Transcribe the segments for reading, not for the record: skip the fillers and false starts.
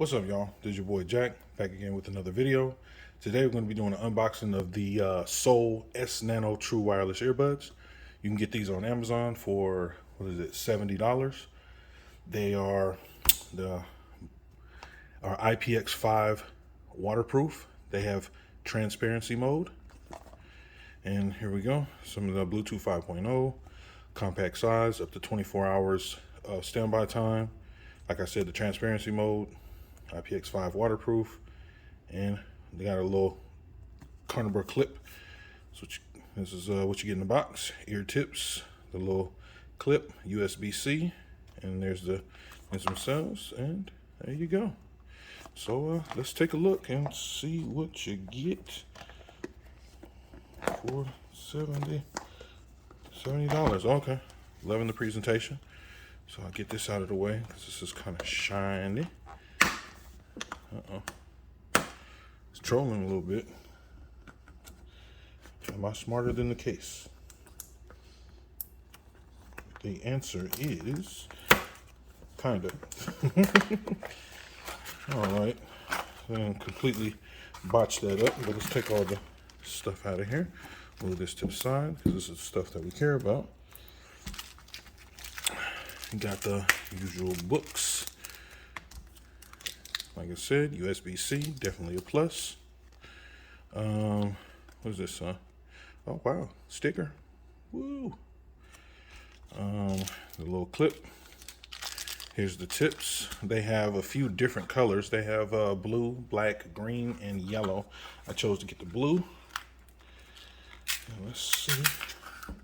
What's up, y'all? This is your boy Jack, back again with another video. Today we're going to be doing an unboxing of the Soul S-Nano True Wireless Earbuds. You can get these on Amazon for, $70. They are IPX5 waterproof. They have transparency mode. And here we go. Some of the Bluetooth 5.0, compact size, up to 24 hours of standby time. Like I said, the transparency mode, IPX5 waterproof, and they got a little carnauba clip. So this is what you get in the box. Ear tips, the little clip, USB-C, and there's themselves, and there you go. So let's take a look and see what you get for $70. Okay, loving the presentation. So I'll get this out of the way because this is kind of shiny. It's trolling a little bit. Am I smarter than the case? The answer is kind of. All right, and completely botched that up, but let's take all the stuff out of here. Move this to the side because this is stuff that we care about. Got the usual books. Like I said, USB-C, definitely a plus. What is this? Oh wow, sticker. Woo. The little clip. Here's the tips. They have a few different colors. They have blue, black, green, and yellow. I chose to get the blue. And let's see.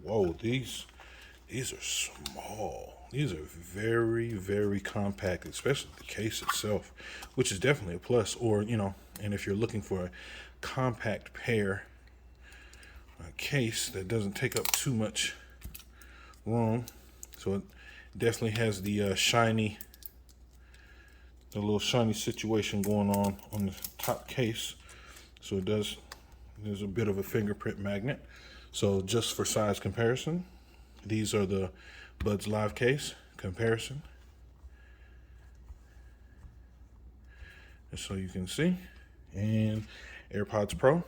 Whoa, these are small. These are very, very compact, especially the case itself, which is definitely a plus. Or, and if you're looking for a compact pair, a case that doesn't take up too much room. So it definitely has the little shiny situation going on the top case. So there's a bit of a fingerprint magnet. So just for size comparison, these are the Buds Live case comparison. Just so you can see. And AirPods Pro.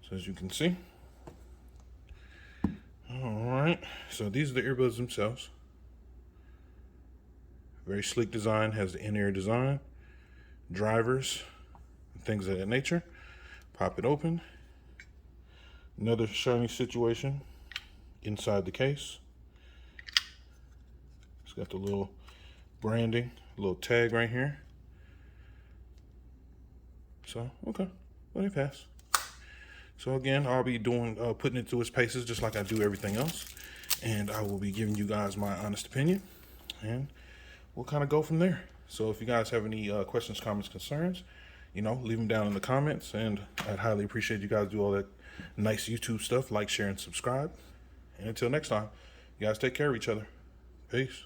So as you can see. Alright, so these are the earbuds themselves. Very sleek design, has the in-ear design, drivers, things of that nature. Pop it open. Another shiny situation inside the case. It's got the little branding, little tag right here. So, okay, let it pass. So again, I'll be putting it through its paces just like I do everything else. And I will be giving you guys my honest opinion. And we'll kind of go from there. So if you guys have any questions, comments, concerns, leave them down in the comments. And I'd highly appreciate you guys do all that nice YouTube stuff. Like, share, and subscribe. And until next time, you guys take care of each other. Peace.